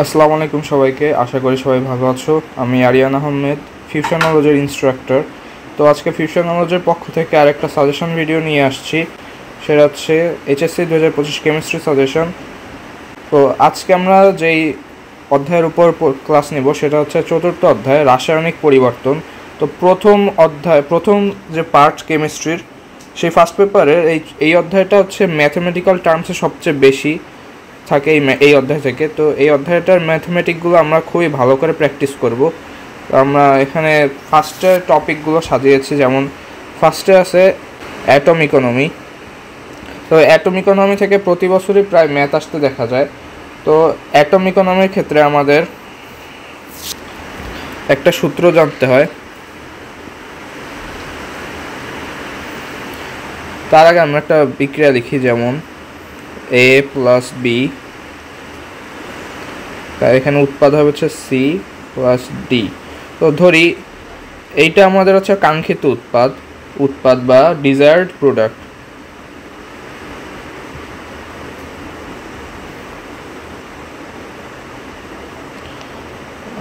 আসসালামু আলাইকুম সবাইকে, আশা করি সবাই ভালো আছো। আমি আরিয়ান আহমেদ, ফিউশনোলজির ইনস্ট্রাক্টর। তো আজকে ফিউশনোলজির পক্ষ থেকে আরেকটা সাজেশন ভিডিও নিয়ে আসছি। সেটা হচ্ছে এইচএসসি 2025 কেমিস্ট্রি সাজেশন। তো আজকে আমরা যেই অধ্যায়ের উপর ক্লাস নেব সেটা হচ্ছে চতুর্থ অধ্যায়, রাসায়নিক পরিবর্তন। তো প্রথম যে পার্ট কেমিস্ট্রির, সেই ফার্স্ট পেপারের এই অধ্যায়টা হচ্ছে ম্যাথমেটিক্যাল টার্মসে সবচেয়ে বেশি থাকে এই অধ্যায় থেকে। তো এই অধ্যায়টার ম্যাথমেটিকগুলো আমরা খুবই ভালো করে প্র্যাকটিস করব। তো আমরা এখানে ফার্স্টে টপিকগুলো সাজিয়েছি, যেমন ফার্স্টে আছে অ্যাটম ইকোনমি। তো অ্যাটম ইকোনমি থেকে প্রতি বছরই প্রায় ম্যাথ আসতে দেখা যায়। তো অ্যাটম ইকোনমির ক্ষেত্রে আমাদের একটা সূত্র জানতে হয়। তার আগে আমরা একটা বিক্রিয়া লিখি, যেমন এ প্লাস বি, তার এখানে উৎপাদ হবে হচ্ছে সি প্লাস ডি। তো ধরি এইটা আমাদের হচ্ছে কাঙ্ক্ষিত উৎপাদ বা ডিজায়ার্ড প্রোডাক্ট।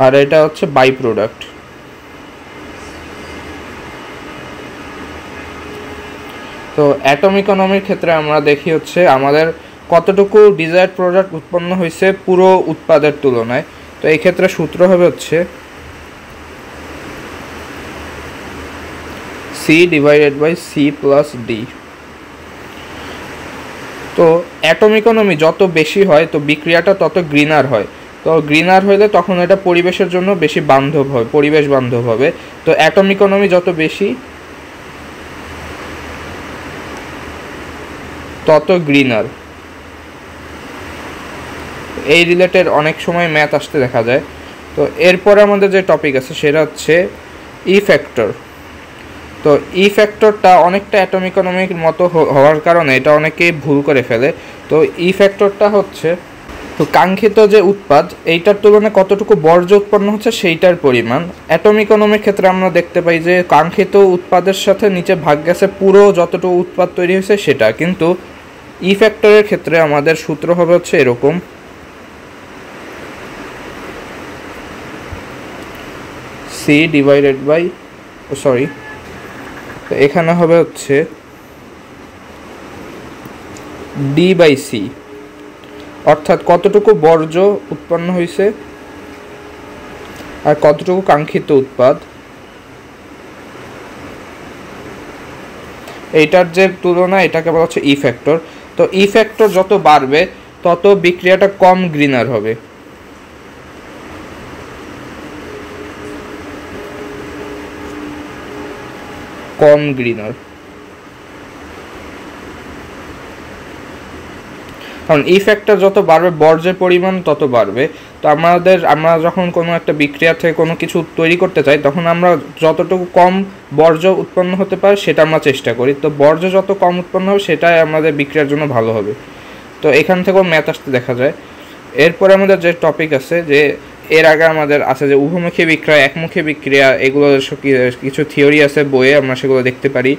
আর এটা হচ্ছে বাই প্রোডাক্ট। তো অ্যাটম ইকোনমির ক্ষেত্রে আমরা দেখি হচ্ছে আমাদের কতটুকু ডিজায়ার্ড প্রোডাক্ট উৎপন্ন হয়েছে পুরো উৎপাদের তুলনায়। তো এই ক্ষেত্রে সূত্র হবে হচ্ছে C divided by C plus D. তো অ্যাটম ইকোনমি যত বেশি হয় তো বিক্রিয়াটা তত গ্রিনার হয়। তো গ্রিনার হলে তখন এটা পরিবেশের জন্য বেশি বান্ধব হয়, পরিবেশ বান্ধব হবে। তো অ্যাটম ইকোনমি যত বেশি তত গ্রিনার। এই রিলেটেড অনেক সময় ম্যাথ আসতে দেখা যায়। তো এরপরে আমাদের যে টপিক আছে সেটা হচ্ছে ই ফ্যাক্টর। তো ই ফ্যাক্টরটা অনেকটা অ্যাটম ইকোনমির মতো হওয়ার কারণে এটা অনেকেই ভুল করে ফেলে। তো ই ফ্যাক্টরটা হচ্ছে তো কাঙ্ক্ষিত যে উৎপাদ এইটার তুলনায় কতটুকু বর্জ্য উৎপন্ন হচ্ছে সেইটার পরিমাণ। অ্যাটম ইকোনমির ক্ষেত্রে আমরা দেখতে পাই যে কাঙ্ক্ষিত উৎপাদের সাথে নিচে ভাগ গেছে পুরো যতটুকু উৎপাদ তৈরি হয়েছে সেটা, কিন্তু ই ফ্যাক্টরের ক্ষেত্রে আমাদের সূত্র হবে হচ্ছে এরকম, সি ডিভাইডেড বাই তো এখানে হবে হচ্ছে ডি বাই সি, অর্থাৎ কতটুকু বর্জ্য উৎপন্ন হয়েছে আর কতটুকু কাঙ্ক্ষিত উৎপাদ, এইটার যে তুলনা এটাকে বলা হচ্ছে ই ফ্যাক্টর। তো ই ফ্যাক্টর যত বাড়বে তত বিক্রিয়াটা কম গ্রিনার হবে। কারণ ই ফ্যাক্টর যত বাড়বে বর্জ্যের পরিমাণ তত বাড়বে। তো আমরা যখন কোনো একটা বিক্রিয়া থেকে কোনো কিছু তৈরি করতে চাই তখন আমরা যতটুকু কম বর্জ্য উৎপন্ন হতে পারে সেটা আমরা চেষ্টা করি। তো বর্জ্য যত কম উৎপন্ন হবে সেটাই আমাদের বিক্রিয়ার জন্য ভালো হবে। তো এখান থেকেও ম্যাথ আসতে দেখা যায়। এরপরে আমাদের যে টপিক আছে, যে এর আগে আমাদের আছে যে উভমুখী বিক্রিয়া, একমুখী বিক্রিয়া, এগুলো কিছু থিওরি আছে বইয়ে, আমরা সেগুলো দেখতে পারি।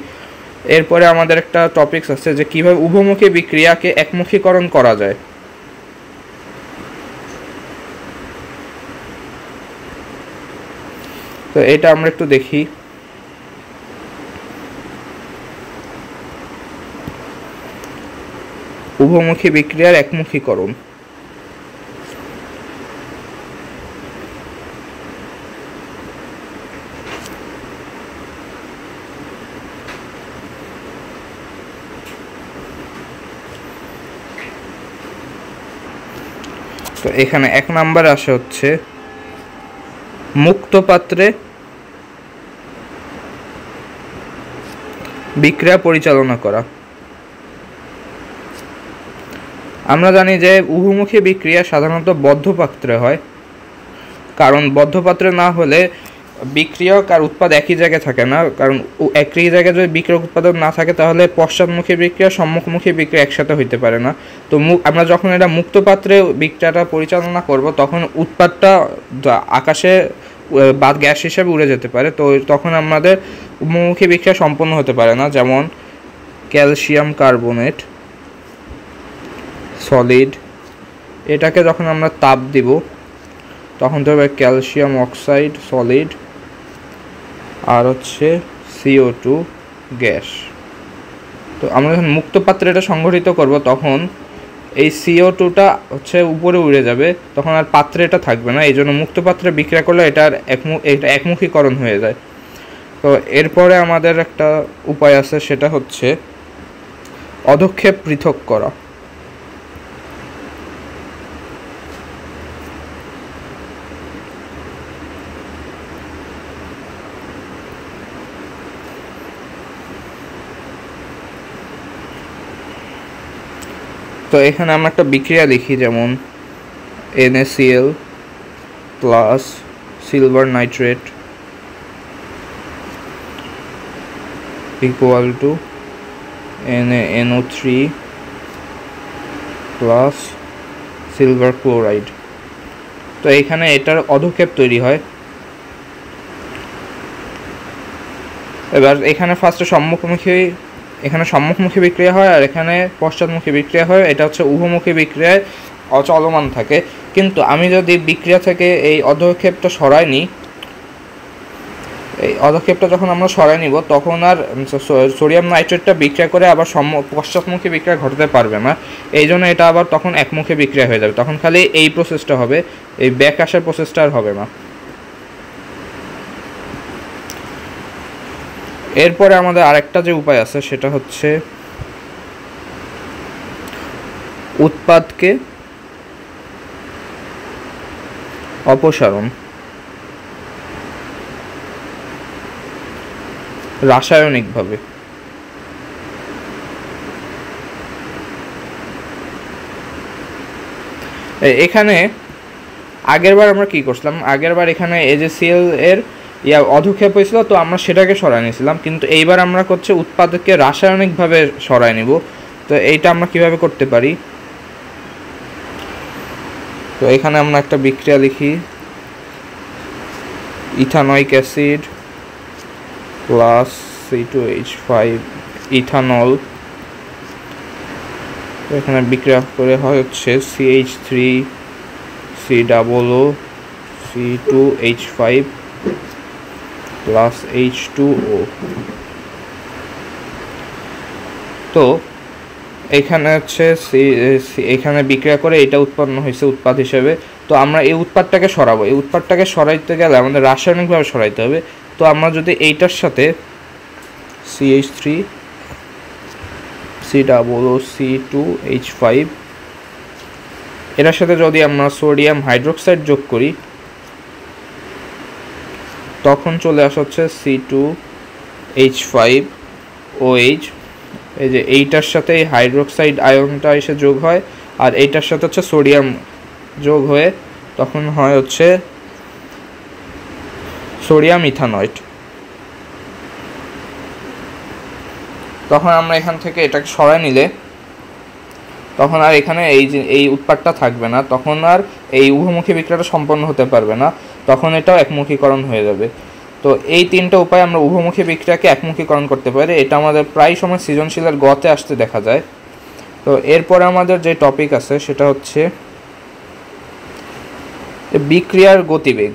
এরপরে আমাদের একটা টপিকস আছে যে কিভাবে উভমুখী বিক্রিয়াকে একমুখীকরণ করা যায়। তো এটা আমরা একটু দেখি। উভমুখী বিক্রিয়ার একমুখীকরণ। তো এখানে এক নাম্বার আসে হচ্ছে মুক্ত পাত্রে বিক্রিয়া পরিচালনা করা। আমরা জানি যে উভমুখী বিক্রিয়া সাধারণত বদ্ধ পাত্রে হয়, কারণ বদ্ধ পাত্রে না হলে বিক্রিয়ক আর উৎপাদ একই জায়গায় থাকে না। কারণ একই জায়গায় যদি বিক্রিয়ক উৎপাদক না থাকে তাহলে পশ্চাৎমুখী বিক্রিয়া সম্মুখমুখী বিক্রিয়া একসাথে হইতে পারে না। তো আমরা যখন এটা মুক্ত পাত্রে বিক্রিয়াটা পরিচালনা করব তখন উৎপাদটা আকাশে বা গ্যাস হিসেবে উড়ে যেতে পারে। তো তখন আমাদের উভমুখী বিক্রিয়া সম্পন্ন হতে পারে না। যেমন ক্যালসিয়াম কার্বনেট সলিড, এটাকে যখন আমরা তাপ দিব তখন তো হবে ক্যালসিয়াম অক্সাইড সলিড আর হচ্ছে CO2 গ্যাস। তো আমরা যখন মুক্ত পাত্রে এটা সংগঠিত করব তখন এই CO2টা হচ্ছে উপরে উড়ে যাবে, তখন আর পাত্রে এটা থাকবে না। এই জন্য মুক্ত পাত্রে বিক্রিয়া করলে এটা একমুখীকরণ হয়ে যায়। তো এরপরে আমাদের একটা উপায় আছে, সেটা হচ্ছে অধক্ষেপ পৃথক করা। তো এখানে আমরা একটা বিক্রিয়া লিখি, যেমন NaCl plus silver nitrate equal to NaNO3 plus silver chloride. তো এখানে এটার অধক্ষেপ তৈরি হয়। এবার এখানে ফার্স্টে সম্মুখমুখী বিক্রিয়া হয় আর এখানে পশ্চাৎমুখী বিক্রিয়া হয়। এটা হচ্ছে উভমুখী বিক্রিয়ায় চলমান থাকে। কিন্তু আমি যদি বিক্রিয়া থেকে এই অধক্ষেপটা সরাই নিই, এই অধক্ষেপটা যখন আমরা সরাই নিব তখন আর সোডিয়াম নাইট্রেটটা বিক্রিয়া করে আবার পশ্চাৎমুখী বিক্রিয়া ঘটাতে পারবে না। এই জন্য এটা আবার তখন একমুখী বিক্রিয়া হয়ে যাবে। তখন খালি এই প্রসেসটা হবে, এই ব্যাক আসার প্রসেসটা আর হবে না। এরপরে আমাদের আরেকটা যে উপায় আছে সেটা হচ্ছে উৎপাদকে অপসারণ রাসায়নিকভাবে। এখানে আগেরবার আমরা কি করছিলাম, আগেরবার এখানে AgCl এর অধক্ষেপ হয়েছিল, তো আমরা সেটাকে সরাই নিয়েছিলাম। কিন্তু এইবার আমরা করছি উৎপাদককে রাসায়নিকভাবে সরাই নিব। তো এইটা আমরা কিভাবে করতে পারি, তো এখানে আমরা একটা বিক্রিয়া লিখি, ethanoic acid plus C2H5 ethanol. তো এখানে বিক্রিয়া করে হয় হচ্ছে CH3 COO C2H5 plus H2O। তো এখানে হচ্ছে এখানে বিক্রিয়া করে এটা উৎপন্ন হয়েছে উৎপাদ হিসেবে। তো আমরা এই উৎপাদটাকে সরাবো, এই উৎপাদটাকে সরাইতে গেলে আমাদের রাসায়নিকভাবে সরাইতে হবে। তো আমরা যদি এইটার সাথে CH3 COO C2H5 এটার সাথে যদি আমরা সোডিয়াম হাইড্রোক্সাইড যোগ করি তখন চলে আসা হচ্ছে C2H5OH। এই যে এইটার সাথে এই হাইড্রোক্সাইড আয়নটা এসে যোগ হয় আর এইটার সাথে হচ্ছে সোডিয়াম যোগ হয়ে তখন হয় হচ্ছে সোডিয়াম ইথানয়েড। তখন আমরা এখান থেকে এটাকে সরাই নিলে তখন আর এখানে এই উৎপাদটা থাকবে না, তখন আর এই উভমুখী বিক্রিয়াটা সম্পন্ন হতে পারবে না, তখন এটাও একমুখীকরণ হয়ে যাবে। তো এই তিনটা উপায় আমরা উভমুখী বিক্রিয়াকে একমুখীকরণ করতে পারি। এটা আমাদের প্রায় সময় সৃজনশীলের গতে আসতে দেখা যায়। তো এরপরে আমাদের যে টপিক আছে সেটা হচ্ছে বিক্রিয়ার গতিবেগ।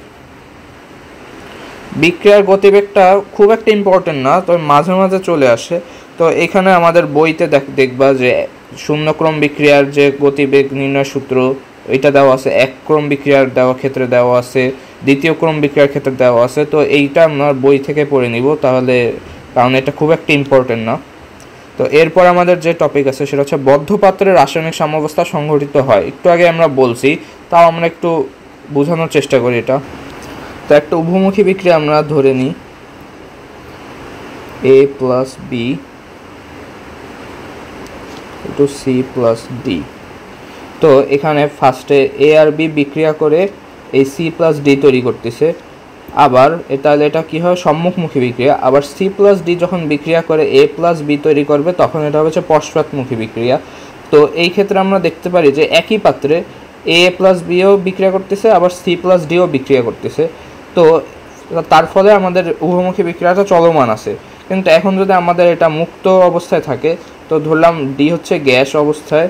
বিক্রিয়ার গতিবেগটা খুব একটা ইম্পর্টেন্ট না, তবে মাঝে মাঝে চলে আসে। তো এখানে আমাদের বইতে দেখবা যে শূন্যক্রম বিক্রিয়ার যে গতিবেগ নির্ণয় সূত্র এটা দেওয়া আছে, এক ক্রম বিক্রিয়ার দেওয়া ক্ষেত্রে দেওয়া আছে, দ্বিতীয় ক্রম বিক্রিয়ার ক্ষেত্রে দেওয়া আছে। তো এইটা আমরা বই থেকে পড়ে নিব তাহলে, কারণ এটা খুব একটা ইম্পর্টেন্ট না। তো এরপর আমাদের যে টপিক আছে সেটা হচ্ছে বদ্ধ পাত্রে রাসায়নিক সাম্যাবস্থা সংঘটিত হয়। একটু আগে আমরা বলছি, তাও আমরা একটু বোঝানোর চেষ্টা করি এটা। তো একটা উভমুখী বিক্রিয়া আমরা ধরে নিই A + B = C + D। তো এখানে ফার্স্টে A আর B বিক্রিয়া করে এই C + D তৈরি করতেছে। আবার তাহলে এটা কি হয়, সম্মুখমুখী বিক্রিয়া। আবার C + D যখন বিক্রিয়া করে A + B তৈরি করবে তখন এটা হচ্ছে পশ্চাৎমুখী বিক্রিয়া। তো এই ক্ষেত্রে আমরা দেখতে পারি যে একই পাত্রে A + Bও বিক্রিয়া করতেছে, আবার C + Dও বিক্রিয়া করতেছে। তো তার ফলে আমাদের উভমুখী বিক্রিয়াটা চলমান আছে। কিন্তু এখন যদি আমাদের এটা মুক্ত অবস্থায় থাকে, তো ধরলাম D হচ্ছে গ্যাস অবস্থায়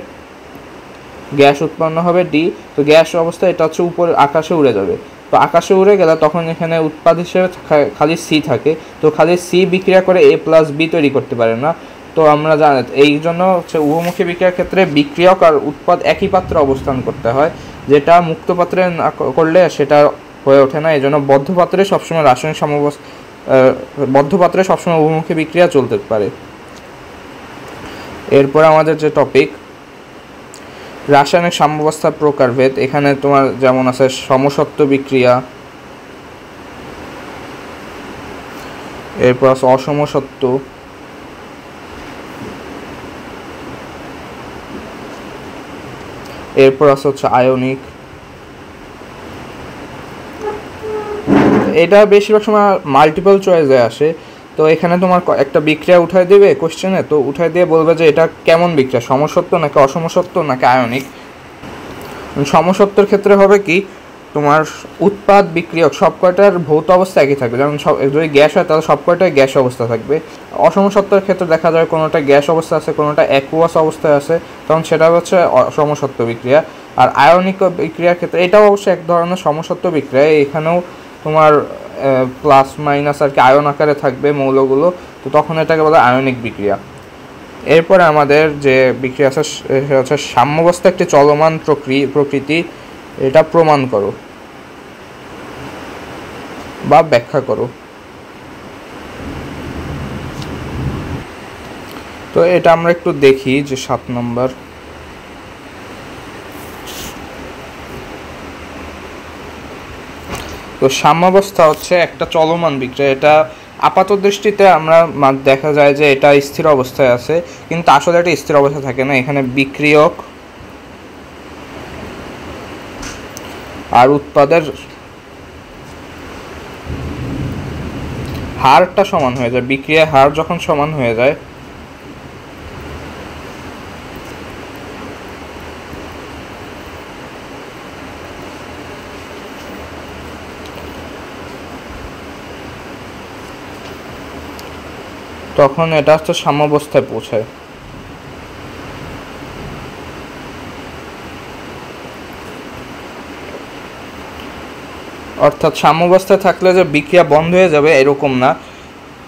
গ্যাস উৎপন্ন হবে ডি। তো গ্যাস অবস্থা এটা হচ্ছে উপরে আকাশে উড়ে যাবে। তো আকাশে উড়ে গেলে তখন এখানে উৎপাদ হিসেবে খালি সি থাকে। তো খালি সি বিক্রিয়া করে এ প্লাস বি তৈরি করতে পারে না। তো আমরা জানি এই জন্য হচ্ছে উভমুখী বিক্রিয়ার ক্ষেত্রে বিক্রিয়ক আর উৎপাদ একই পাত্রে অবস্থান করতে হয়, যেটা মুক্ত পাত্রে না করলে সেটা হয়ে ওঠে না। এই জন্য বদ্ধ পাত্রে সবসময় রাসায়নিক বদ্ধ পাত্রে সবসময় উভমুখী বিক্রিয়া চলতে পারে। এরপর আমাদের যে টপিক রাসায়নিক সাম্যাবস্থার প্রকারভেদ, এখানে তোমার যেমন আছে সমসত্ব বিক্রিয়া, এরপর আছে অসমসত্ব, এরপর আছে হচ্ছে আয়নিক। এটা বেশিরভাগ সময় মাল্টিপল চয়েসে আসে। তো এখানে তোমার একটা বিক্রিয়া উঠায় দেবে কোশ্চেনে, তো উঠায় দিয়ে বলবে যে এটা কেমন বিক্রিয়া, সমসত্ব নাকি অসমসত্ব নাকি আয়নিক। সমসত্বের ক্ষেত্রে হবে কি তোমার উৎপাদ বিক্রিয়ক সব কয়টার ভৌত অবস্থা একই থাকবে, যেমন যদি গ্যাস হয় তাহলে সব কয়টাই গ্যাস অবস্থা থাকবে। অসমসত্বের ক্ষেত্রে দেখা যায় কোনোটা গ্যাস অবস্থা আছে, কোনোটা অ্যাকুয়াস অবস্থায় আছে, তখন সেটা হচ্ছে সমসত্ব বিক্রিয়া। আর আয়নিক বিক্রিয়ার ক্ষেত্রে এটাও অবশ্যই এক ধরনের সমসত্ব বিক্রিয়া, এখানেও তোমার প্লাস মাইনাস আর কি আয়ন আকারে থাকবে মৌলগুলো, তো তখন এটাকে বলে আয়নিক বিক্রিয়া। এরপরে আমাদের যে বিক্রিয়া আছে সেটা হচ্ছে সাম্যাবস্থা একটি চলমান প্রকৃতি, এটা প্রমাণ করো বা ব্যাখ্যা করো। তো এটা আমরা একটু দেখি যে 7 নম্বর। তো সাম্যাবস্থা হচ্ছে একটা চলমান বিক্রিয়া, এটা আপাত দৃষ্টিতে আমরা দেখা যায় যে এটা স্থির অবস্থায় আছে, কিন্তু আসলে এটা স্থির অবস্থায় থাকে না। এখানে বিক্রিয়ক আর উৎপাদের হারটা সমান হয়ে যায়, বিক্রিয়ার হার যখন সমান হয়ে যায় তখন এটা হচ্ছে সাম্যাবস্থায় পৌঁছায়। অর্থাৎ সাম্যাবস্থায় থাকলে যে বিক্রিয়া বন্ধ হয়ে যাবে এরকম না,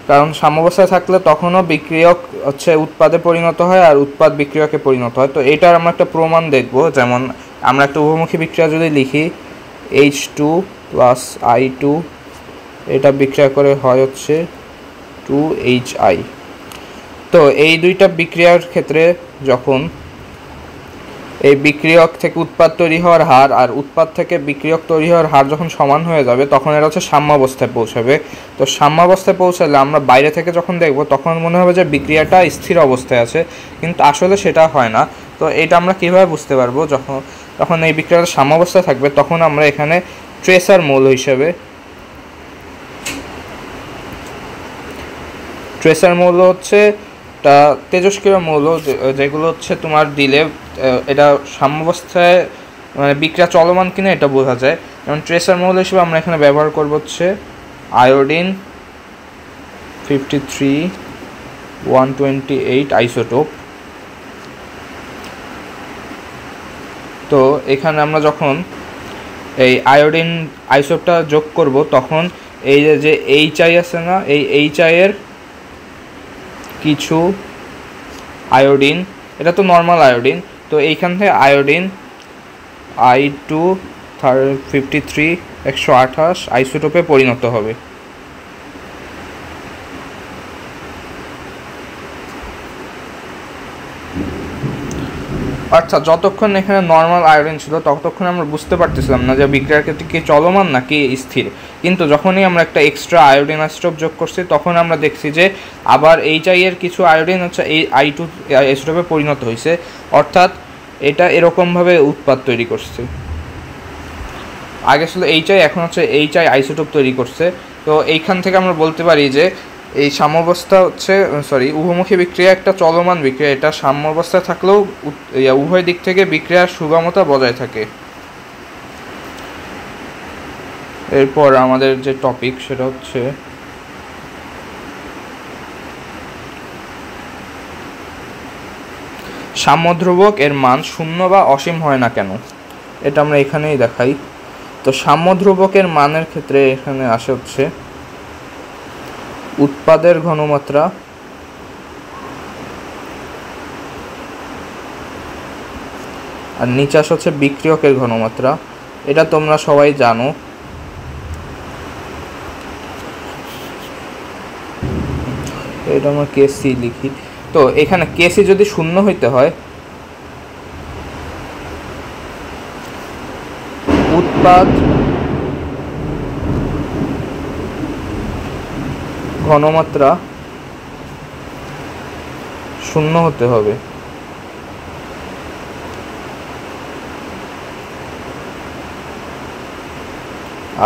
কারণ সাম্যাবস্থায় থাকলে তখনও বিক্রিয়ক হচ্ছে উৎপাদে পরিণত হয় আর উৎপাদ বিক্রিয়কে পরিণত হয়। তো এটার আমরা একটা প্রমাণ দেখব, যেমন আমরা একটা উভমুখী বিক্রিয়া যদি লিখি H2 প্লাস I2, এটা বিক্রিয়া করে হয় হচ্ছে 2HI। তো এই দুইটা বিক্রিয়ার ক্ষেত্রে যখন এই বিক্রিয়ক থেকে উৎপাদ তৈরি হওয়ার হার আর উৎপাদ থেকে বিক্রিয়ক তৈরি হওয়ার হার যখন সমান হয়ে যাবে তখন এটা হচ্ছে সাম্যাবস্থায় পৌঁছাবে। তো সাম্যাবস্থায় পৌঁছালে আমরা বাইরে থেকে যখন দেখব তখন মনে হবে যে বিক্রিয়াটা স্থির অবস্থায় আছে, কিন্তু আসলে সেটা হয় না। তো এটা আমরা কীভাবে বুঝতে পারবো, যখন এই বিক্রিয়াটা সাম্যাবস্থায় থাকবে তখন আমরা এখানে ট্রেসার মৌল হিসেবে ট্রেসার মৌল হচ্ছে তেজস্ক্রিয় মৌল, যেগুলো হচ্ছে তোমার দিলে এটা সাম্যাবস্থায় মানে বিক্রিয়া চলমান কিনা এটা বোঝা যায়। যেমন ট্রেসার মৌল হিসেবে আমরা এখানে ব্যবহার করব হচ্ছে আয়োডিন 53 128 আইসোটোপ। তো এখানে আমরা যখন এই আয়োডিন আইসোটোপটা যোগ করব তখন এই যে HI আছে না, এই HI এর কিছু আয়োডিন, এটা তো নর্মাল আয়োডিন, তো এইখান থেকে আয়োডিন I2 53 128 আইসোটোপে পরিণত হবে। অর্থাৎ যতক্ষণ এখানে নর্মাল আয়োডিন ছিল ততক্ষণ আমরা বুঝতে পারতেছিলাম না যে বিক্রিয়ার ক্ষেত্রে কি চলমান নাকি স্থির, কিন্তু যখনই আমরা একটা এক্সট্রা আয়োডিন আইসোটোপ যোগ করছি তখন আমরা দেখছি যে আবার HI এর কিছু আয়োডিন হচ্ছে এই I2 আইসোটোপে পরিণত হয়েছে, অর্থাৎ এটা এরকমভাবে উৎপাদ তৈরি করছে। আগে ছিল HI, এখন হচ্ছে HI আইসোটোপ তৈরি করছে। তো এইখান থেকে আমরা বলতে পারি যে এই সাম্যাবস্থা হচ্ছে উভমুখী বিক্রিয়া একটা চলমান বিক্রিয়া, এটা সাম্যাবস্থায় থাকলেও উভয় দিক থেকে বিক্রিয়ার সুগমতা বজায় থাকে। এরপর আমাদের যে টপিক সেটা হচ্ছে সাম্যধ্রুবক এর মান শূন্য বা অসীম হয় না কেন, এটা আমরা এখানেই দেখাই। তো সাম্যধ্রুবকের মানের ক্ষেত্রে এখানে আসে হচ্ছে উৎপাদের ঘনমাত্রা আর নিচে আসে হচ্ছে বিক্রিয়কের ঘনমাত্রা। এটা তোমরা সবাই জানো। এটা আমরা কেসি লিখি। তো এখানে কেসি যদি শূন্য হইতে হয়, উৎপাদ ঘনমাত্রা শূন্য হতে হবে।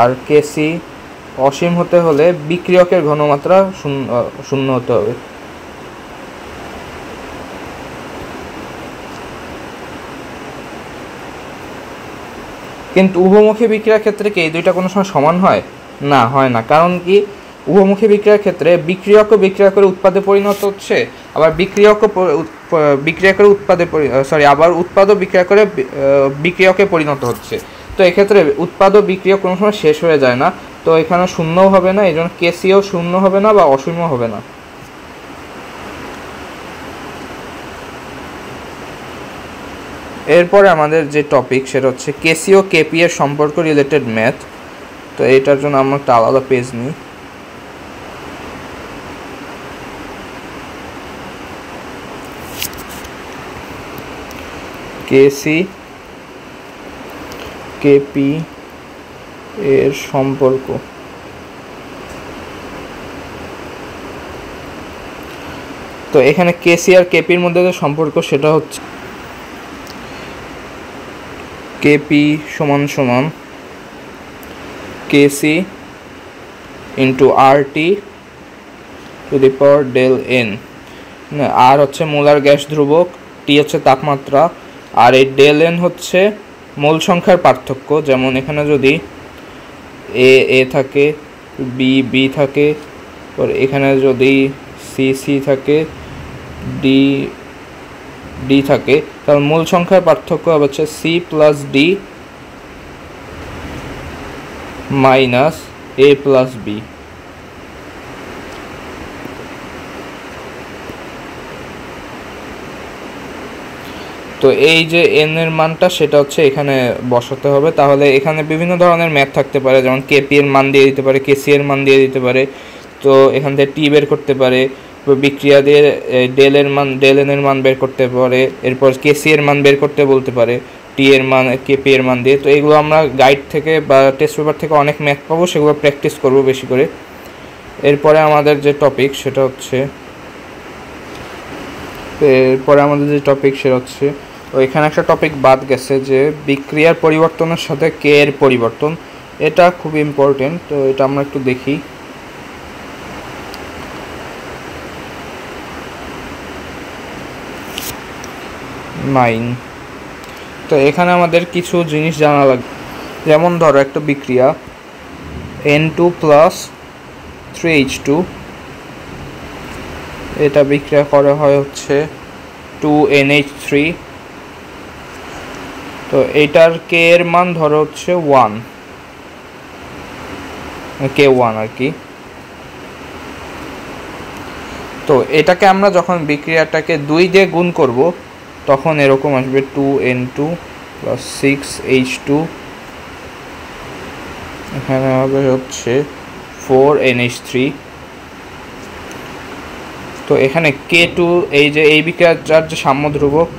আর কেসি অসীম হতে হলে বিক্রিয়কের ঘনমাত্রা শূন্য হতে হবে। কিন্তু উভমুখী বিক্রিয়ার ক্ষেত্রে কি এই দুইটা কোনো সময় সমান হয় না? হয় না। কারণ কি, উভমুখী বিক্রিয়ার ক্ষেত্রে বিক্রিয়কও বিক্রিয়া করে উৎপাদে পরিণত হচ্ছে, আবার বিক্রিয়া করে আবার উৎপাদও বিক্রিয়া করে বিক্রিয়কে পরিণত হচ্ছে। তো এক্ষেত্রে উৎপাদ ও বিক্রিয়া কোনো সময় শেষ হয়ে যায় না। তো এখানে শূন্যও হবে না, এই জন্য কেসিও শূন্য হবে না বা অসীমও হবে না। এরপরে আমাদের যে টপিক সেটা হচ্ছে কেসি ও কেপি এর সম্পর্ক রিলেটেড ম্যাথ। তো এটার জন্য আমরা একটা আলাদা পেজ নিই। কেসি কেপি এর সম্পর্ক। তো এখানে কেসি আর কেপির মধ্যে যে সম্পর্ক সেটা হচ্ছে কেপি সমান সমান KC into R T to the power del N. R হচ্ছে মোলার গ্যাস ধ্রুবক, টি হচ্ছে তাপমাত্রা, আর এই ডেল এন হচ্ছে মোল সংখ্যার পার্থক্য। যেমন এখানে যদি এ থাকে, বি থাকে, এখানে যদি সি থাকে, ডি থাকে, তাহলে মূল সংখ্যার পার্থক্য হচ্ছে সি প্লাস ডি মাইনাস এ প্লাস বি। তো এই যে এন এর মানটা সেটা হচ্ছে এখানে বসাতে হবে। তাহলে এখানে বিভিন্ন ধরনের ম্যাথ থাকতে পারে, যেমন কেপি এর মান দিয়ে দিতে পারে, কেসি এর মান দিয়ে দিতে পারে। তো এখান থেকে টি বের করতে পারে, বিক্রিয়া দিয়ে ডেল এন এর মান বের করতে পারে, এরপর কেসি এর মান বের করতে বলতে পারে, টি এর মান কেপি এর মান দিয়ে। তো এগুলো আমরা গাইড থেকে বা টেস্ট পেপার থেকে অনেক ম্যাথ পাবো, সেগুলো প্র্যাকটিস করব বেশি করে। এরপরে আমাদের যে টপিক সেটা হচ্ছে তো এখানে একটা টপিক বাদ গেছে যে বিক্রিয়ার পরিবর্তনের সাথে কে এর পরিবর্তন। এটা খুব ইম্পর্টেন্ট। তো এটা আমরা একটু দেখি। তো এখানে আমাদের কিছু জিনিস জানা লাগবে। যেমন ধরো একটা বিক্রিয়া N2 প্লাস 3H2, এটা বিক্রিয়া করা হয় হচ্ছে 2NH3। তো এটার কে এর মান ধরো হচ্ছে 1, K1 আর কি। তো এটাকে আমরা যখন বিক্রিয়াটাকে 2 দিয়ে গুণ করব তখন এরকম আসবে 2N2 প্লাস 6H2, এখানে হবে হচ্ছে 4NH3। তো এখানে K2 এই যে এই বিক্রিয়াটার যে সাম্য ধ্রুবক,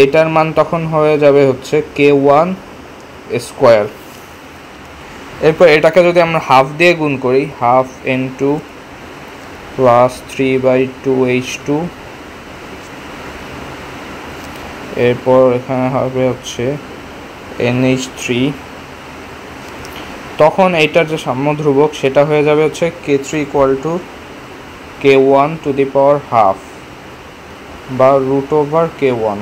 এটার মান তখন হয়ে যাবে হচ্ছে K1 স্কোয়ার। এরপর এটাকে যদি আমরা হাফ দিয়ে গুণ করি, হাফ N2 প্লাস 3/2H2, এরপর এখানে হবে হচ্ছে NH3। তখন এইটার যে সাম্য ধ্রুবক সেটা হয়ে যাবে হচ্ছে K3 = K1 two the power half বা √K1।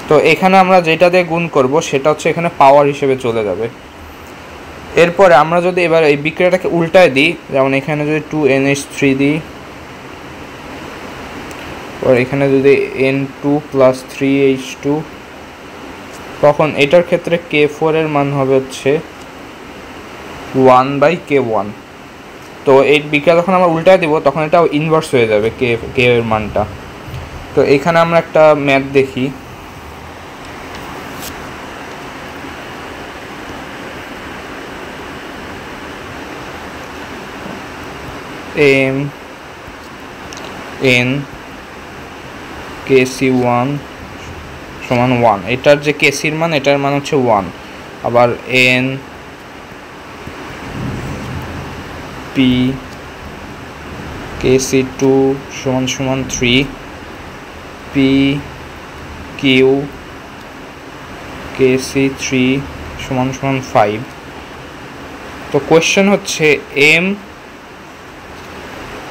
তো এখানে আমরা যেটা দিয়ে গুণ করব সেটা হচ্ছে এখানে পাওয়ার হিসেবে চলে যাবে। এরপরে আমরা যদি এবার এই বিক্রিয়াটাকে উল্টায় দিই, যেমন এখানে যদি 2NH3 দিই, আর এখানে যদি N2 + 3H2, তখন এটার ক্ষেত্রে K4 এর মান হবে হচ্ছে 1/K1। তো এই বিক্রিয়া যখন আমরা উল্টায় দিব তখন এটা ইনভার্স হয়ে যাবে K এর মানটা। তো এখানে আমরা একটা ম্যাথ দেখি। N Kc1 সমান 1, এটার যে Kcর মান এটার মান হচ্ছে 1। আবার N P Kc2 সমান 3, P Q Kc3 সমান 5। তো কোয়েশ্চেন হচ্ছে M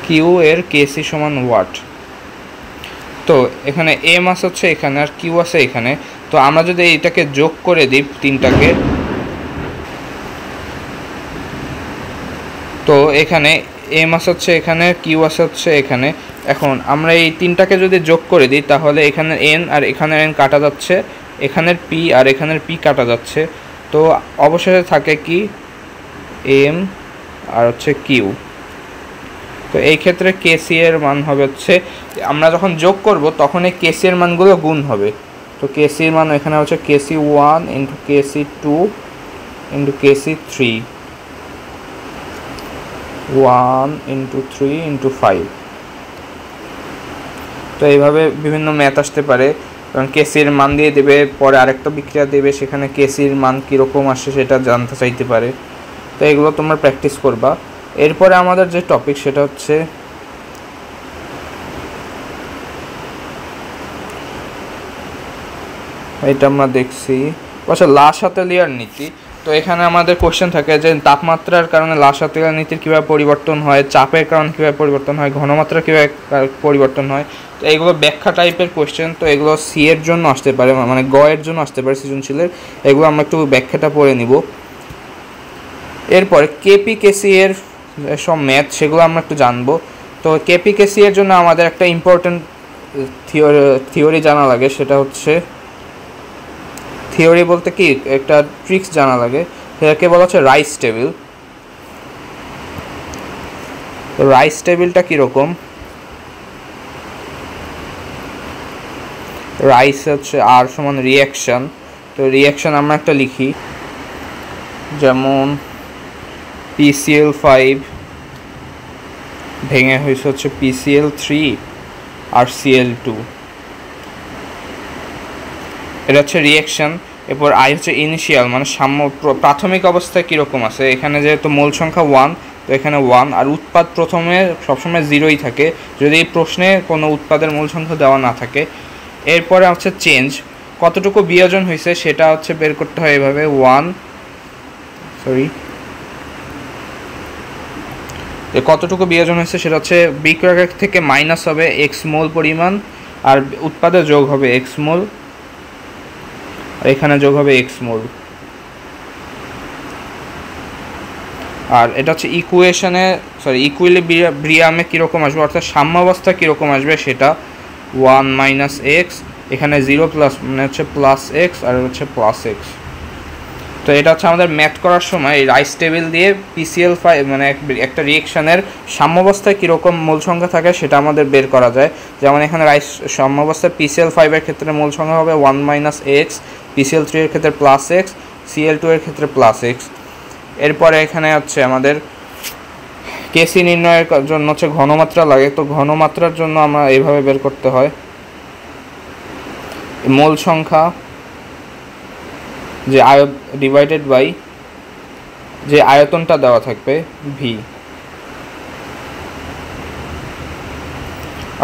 Q এর Kc সমান ওয়াট। তো এখানে M আছে হচ্ছে এখানে আর Q আছে এখানে। তো আমরা যদি এটাকে যোগ করে দিই তিনটাকে, তো এখানে M আছে হচ্ছে এখানে, Q আছে হচ্ছে এখানে। এখন আমরা এই তিনটাকে যদি যোগ করে দিই তাহলে এখানে N আর এখানে N কাটা যাচ্ছে, এখানের P আর এখানের P কাটা যাচ্ছে। তো অবশেষে থাকে কি M আর হচ্ছে Q। তো এই ক্ষেত্রে Kc এর মান হবে হচ্ছে, আমরা যখন যোগ করব তখন এই Kc এর মানগুলো গুণ হবে। তো Kc এর মান এখানে হচ্ছে Kc1 × Kc2 × Kc3, 1 × 3 × 5। তো এইভাবে বিভিন্ন ম্যাথ আসতে পারে, কারণ Kc এর মান দিয়ে দেবে, পরে আরেকটা বিক্রিয়া দেবে, সেখানে Kc এর মান কীরকম আসে সেটা জানতে চাইতে পারে। তো এগুলো তোমরা প্র্যাকটিস করবা। এরপরে আমাদের যে টপিক সেটা হচ্ছে এটা আমরা দেখছি লা শাতেলিয়ার নীতি। তো এখানে আমাদের কোশ্চেন থাকে যে তাপমাত্রার কারণে লা শাতেলিয়ার নীতির কীভাবে পরিবর্তন হয়, চাপের কারণে কীভাবে পরিবর্তন হয়, ঘনমাত্রা কীভাবে পরিবর্তন হয়। তো এগুলো ব্যাখ্যা টাইপের কোশ্চেন। তো এগুলো সি এর জন্য আসতে পারে, মানে গ এর জন্য আসতে পারে সৃজনশীলের। এগুলো আমরা একটু ব্যাখ্যাটা পড়ে নিব। এরপরে কেপি কেসি এর সব ম্যাথ সেগুলো আমরা একটু জানবো। তো কেপি কেসি এর জন্য আমাদের একটা ইম্পর্টেন্ট থিওরি জানা লাগে, সেটা হচ্ছে থিওরি বলতে কি একটা ট্রিক্স জানা লাগে, সেটাকে বলা হচ্ছে রাইস টেবিল। তো রাইস টেবিলটা কীরকম, রাইস হচ্ছে আর সমান রিয়াকশান। তো রিয়াকশান আমরা একটা লিখি, যেমন PCl5 ভেঙে হয়েছে হচ্ছে PCl3 আর Cl2, এটা হচ্ছে রিয়াকশান। এরপর আই হচ্ছে ইনিশিয়াল, মানে প্রাথমিক অবস্থায় কীরকম আছে। এখানে যেহেতু মোল সংখ্যা 1, তো এখানে 1, আর উৎপাদ প্রথমে সবসময় 0ই থাকে যদি এই প্রশ্নে কোনো উৎপাদের মূল সংখ্যা দেওয়া না থাকে। এরপরে হচ্ছে চেঞ্জ, কতটুকু বিয়োজন হয়েছে সেটা হচ্ছে বের করতে হয় এভাবে, কতটুকু বিয়োজন হয়েছে সেটা হচ্ছে বিক্রিয়ক থেকে মাইনাস হবে x মোল পরিমাণ, আর উৎপাদে যোগ হবে x মোল, আর এখানে যোগ হবে x মোল। আর এটা হচ্ছে ইকুইলিব্রিয়ামে কীরকম আসবে, অর্থাৎ সাম্যাবস্থা কীরকম আসবে সেটা 1 - x, এখানে 0 প্লাস মানে হচ্ছে প্লাস x আর হচ্ছে প্লাস x। তো এটা হচ্ছে আমাদের ম্যাথ করার সময় এই রাইস টেবিল দিয়ে PCl5 মানে একটা রিয়েকশনের সাম্যাবস্থায় কীরকম মোল সংখ্যা থাকে সেটা আমাদের বের করা যায়। যেমন এখানে রাইস সাম্যাবস্থায় PCl5 এর ক্ষেত্রে মোল সংখ্যা হবে 1 - x, PCl3 এর ক্ষেত্রে প্লাস x, Cl2 এর ক্ষেত্রে প্লাস x। এরপরে এখানে হচ্ছে আমাদের কেসি নির্ণয়ের জন্য হচ্ছে ঘনমাত্রা লাগে। তো ঘনমাত্রার জন্য আমরা এইভাবে বের করতে হয়, মোল সংখ্যা যে ডিভাইডেড বাই যে আয়তনটা দেওয়া থাকবে V।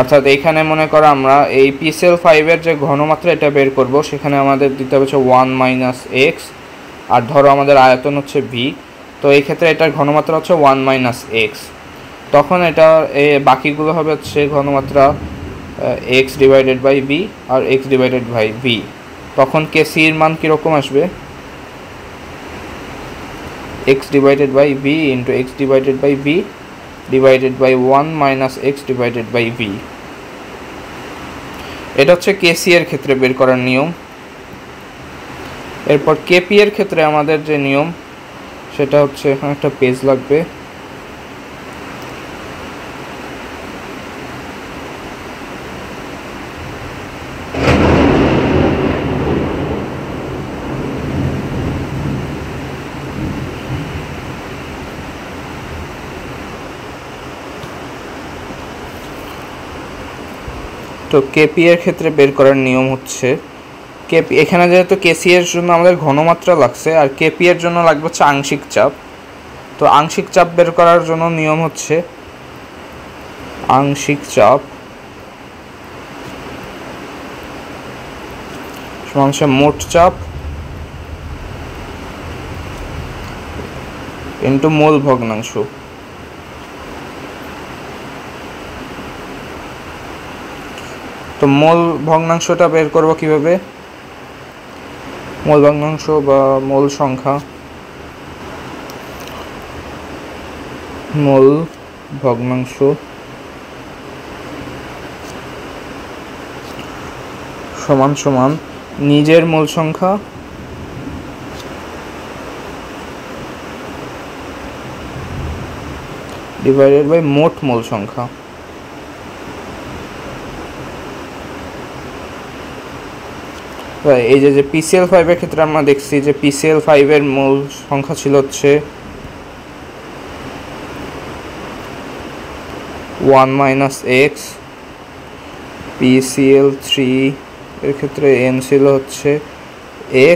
অর্থাৎ এইখানে মনে করো আমরা এই PCl5 এর যে ঘনমাত্রা এটা বের করব, সেখানে আমাদের দিতে হবে হচ্ছে 1 - x, আর ধরো আমাদের আয়তন হচ্ছে V। তো এই ক্ষেত্রে এটার ঘনমাত্রা হচ্ছে 1 - x। তখন এটা বাকিগুলো হবে হচ্ছে ঘনমাত্রা x ডিভাইডেড বাই V আর x ডিভাইডেড বাই V। তখন কেসি এর মান কীরকম আসবে, x divided by V into x divided by V divided by 1 - x divided by V। এটা হচ্ছে কেসি এর ক্ষেত্রে বের করার নিয়ম। এরপর কেপি এর ক্ষেত্রে আমাদের যে নিয়ম সেটা হচ্ছে, এখানে একটা পেজ লাগবে। তো কেপি এর ক্ষেত্রে বের করার নিয়ম হচ্ছে, কেপি এখানে যেহেতু কেসি এর জন্য আমাদের ঘনমাত্রা লাগছে, আর কেপি এর জন্য লাগবে হচ্ছে আংশিক চাপ। তো আংশিক চাপ বের করার জন্য নিয়ম হচ্ছে আংশিক চাপ সমান মোট চাপ ইন্টু মোল ভগ্নাংশ। তো মোল ভগ্নাংশটা বের করব কিভাবে? মোল ভগ্নাংশ বা মোল সংখ্যা, মোল ভগ্নাংশ সমান সমান নিজের মোল সংখ্যা ডিভাইডেড বাই মোট মোল সংখ্যা। এই যে PCl5 এর ক্ষেত্রে আমরা দেখছি যে PCl5 এর মোল সংখ্যা ছিল হচ্ছে 1 - x, PCl3 এর ক্ষেত্রে n ছিল হচ্ছে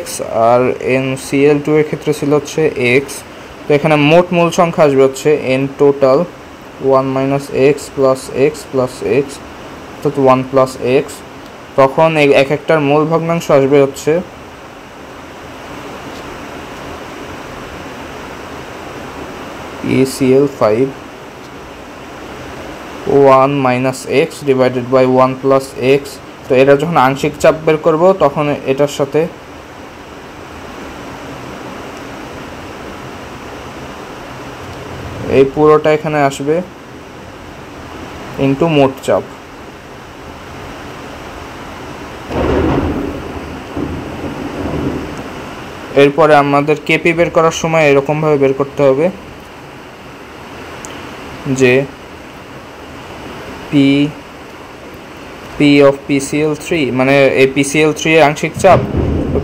x, আর NCl2 এর ক্ষেত্রে ছিল হচ্ছে x। তো এখানে মোট মূল সংখ্যা আসবে হচ্ছে n total 1 - x plus x plus x, অর্থাৎ 1 প্লাস x। তখন এক একটার মোল ভগ্নাংশ আসবে হচ্ছে PCl5 1 - x divided by 1 plus x। তো এটা যখন আংশিক চাপ বের করব তখন এটার সাথে এই পুরোটা এখানে আসবে ইনটু মোট চাপ। এরপরে আমাদের কেপি বের করার সময় এরকমভাবে বের করতে হবে যে P of PCl3 মানে এই PCl3 এর আংশিক চাপ,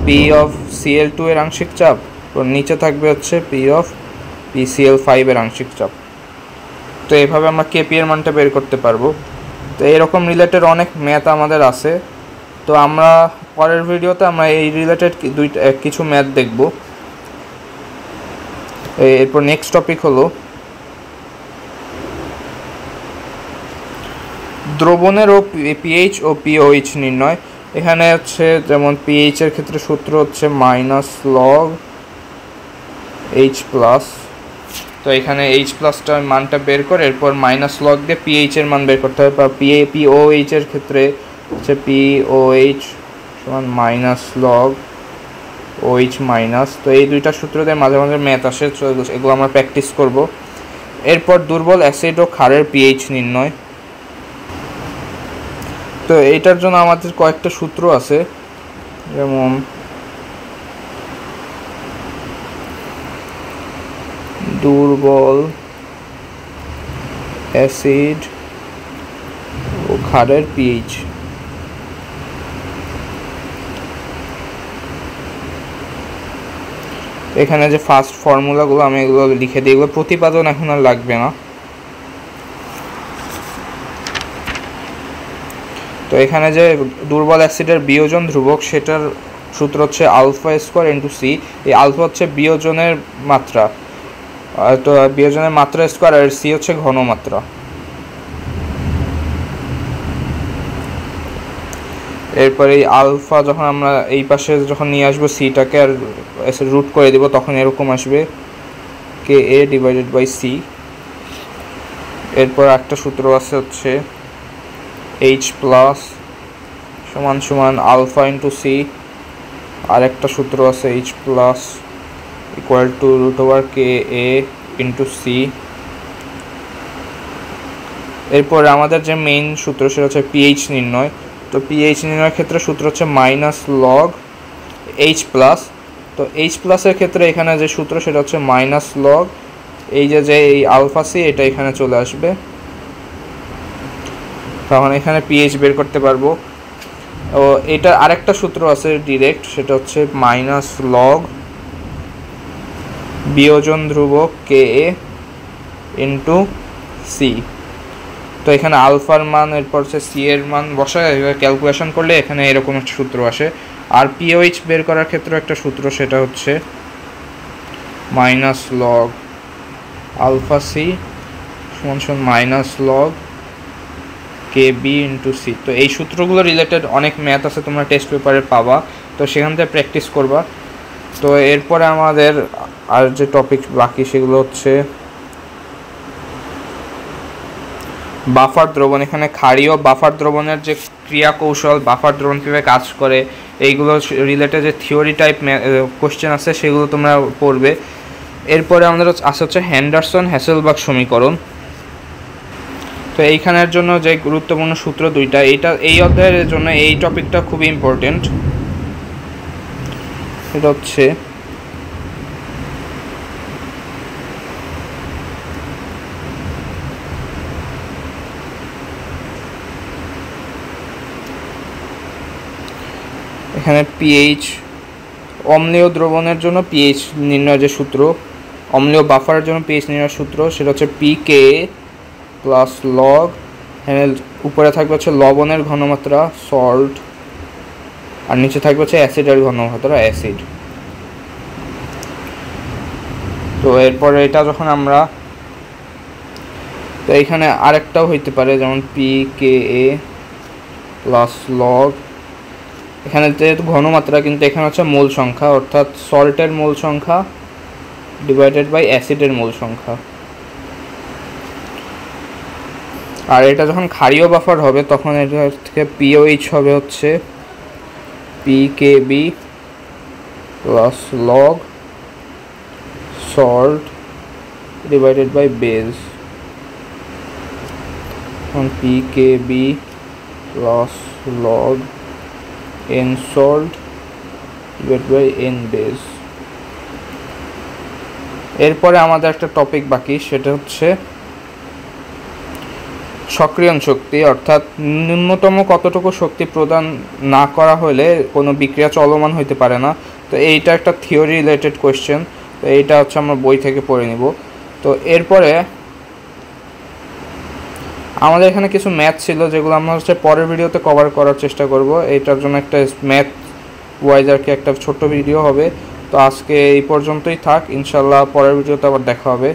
P of Cl2 এর আংশিক চাপ, ওর নিচে থাকবে হচ্ছে P of PCl5 এর আংশিক চাপ। তো এইভাবে আমরা কেপি এর মানটা বের করতে পারবো। তো এরকম রিলেটেড অনেক ম্যাথ আমাদের আছে। তো আমরা পরের ভিডিওতে আমরা এই রিলেটেড কিছু ম্যাথ দেখব। এরপর নেক্সট টপিক হলো দ্রবণের ও পিএইচ ও পিওএইচ নির্ণয়। এখানে হচ্ছে যেমন পিএইচ এর ক্ষেত্রে সূত্র হচ্ছে -log H+। তো এখানে H প্লাসটার মানটা বের করে এরপর -log দিয়ে পিএইচ এর মান বের করতে হবে। বা পিওএইচ এর ক্ষেত্রে হচ্ছে পিওএইচ সমান -log OH-। তো এই দুইটা সূত্র দিয়ে মাঝে মাঝে ম্যাথ আসে, এগুলো আমরা প্র্যাকটিস করব। এরপর দুর্বল অ্যাসিড ও ক্ষারের পিএইচ নির্ণয়। তো এইটার জন্য আমাদের কয়েকটা সূত্র আছে, যেমন দুর্বল অ্যাসিড ও ক্ষারের পিএইচ। এখানে যে ফার্স্ট ফর্মুলাগুলো আমি এগুলো লিখে দিই, এগুলো প্রতিপাদন এখন আর লাগবে না। তো এখানে যে দুর্বল অ্যাসিডের বিয়োজন ধ্রুবক সেটার সূত্র হচ্ছে α² × c। এই আলফা হচ্ছে বিয়োজনের মাত্রা, তো বিয়োজনের মাত্রা স্কোয়ার, আর c হচ্ছে ঘনমাত্রা। এরপর এই আলফা যখন আমরা এই পাশে যখন নিয়ে আসবো সিটাকে আর রুট করে দিব তখন এরকম আসবে KA ডিভাইডেড বাই c। এরপর একটা সূত্র আছে হচ্ছে H+ সমান সমান আলফা ইন্টু c, আর একটা সূত্র আছে H+ equal to √KA into c। এরপর আমাদের যে মেইন সূত্র সেটা হচ্ছে পিএইচ নির্ণয়। তো তো পিএইচ নির্ণয়ের ক্ষেত্রে সূত্র হচ্ছে মাইনাস লগ এইচ প্লাস। তো এইচ প্লাসের ক্ষেত্রে এখানে যে সূত্র সেটা হচ্ছে মাইনাস লগ এই যে এই আলফা সি, এটা এখানে চলে আসবে, তখন এখানে পিএইচ বের করতে পারবো। ও এটা আরেকটা সূত্র আছে ডিরেক্ট, সেটা হচ্ছে মাইনাস লগ বিয়োজন ধ্রুবক কে এ ইন্টু সি। তো এখানে আলফার মান, এরপর হচ্ছে সি এর মান বসায় ক্যালকুলেশন করলে এখানে এরকম একটা সূত্র আসে। আর পিওএইচ বের করার ক্ষেত্রে একটা সূত্র, সেটা হচ্ছে মাইনাস লগ আলফা সি সমান সমান minus log K B into C. তো এই সূত্রগুলো রিলেটেড অনেক ম্যাথ আছে, তোমরা টেস্ট পেপারে পাবা, তো সেখান থেকে প্র্যাকটিস করবা। তো এরপরে আমাদের আর যে টপিক বাকি সেগুলো হচ্ছে বাফার দ্রবণ। এখানে ক্ষারীয় বাফার দ্রবণের যে ক্রিয়া কৌশল, বাফার দ্রবণ কীভাবে কাজ করে, এইগুলো রিলেটেড যে থিওরি টাইপ কোশ্চেন আছে সেগুলো তোমরা পড়বে। এরপরে আমাদের আছে হচ্ছে হ্যান্ডারসন হ্যাসেলবাগ সমীকরণ। তো এইখানের জন্য যে গুরুত্বপূর্ণ সূত্র দুইটা, এই অধ্যায়ের জন্য এই টপিকটা খুবই ইম্পর্টেন্ট। এটা হচ্ছে এখানে পিএইচ, অম্লীয় দ্রবণের জন্য পিএইচ নির্ণয়ের যে সূত্র, অম্লীয় বাফারের জন্য পিএইচ নির্ণয়ের সূত্র সেটা হচ্ছে পিকে প্লাস লগ, এখানে উপরে থাকবে হচ্ছে লবণের ঘনমাত্রা সল্ট, আর নিচে থাকবে হচ্ছে অ্যাসিডের ঘনমাত্রা অ্যাসিড। তো এরপরে এটা যখন আমরা, তো এইখানে আরেকটাও হইতে পারে, যেমন পিকে এ প্লাস লগ, এখানে যেহেতু ঘনমাত্রা কিন্তু এখানে হচ্ছে মোল সংখ্যা, অর্থাৎ সল্টের মোল সংখ্যা ডিভাইডেড বাই অ্যাসিডের মোল সংখ্যা। আর এটা যখন ক্ষারীয় বাফার হবে তখন এটা থেকে পিওএইচ হবে হচ্ছে pKb plus log salt divided by base, এখন pKb plus log n salt divided by n base। এরপরে আমাদের একটা টপিক বাকি, সেটা হচ্ছে সক্রিয়ণ শক্তি, অর্থাৎ ন্যূনতম কতটুকু শক্তি প্রদান না করা হলে কোনো বিক্রিয়া চলমান হইতে পারে না। তো এইটা একটা থিওরি রিলেটেড কোয়েশ্চেন, তো এইটা হচ্ছে আমরা বই থেকে পড়ে নিব। তো এরপরে আমাদের এখানে কিছু ম্যাথ ছিল যেগুলো আমরা হচ্ছে পরের ভিডিওতে কভার করার চেষ্টা করব। এইটার জন্য একটা ম্যাথ ওয়াইজ আর কি একটা ছোট্ট ভিডিও হবে। তো আজকে এই পর্যন্তই থাক, ইনশাল্লাহ পরের ভিডিওতে আবার দেখা হবে।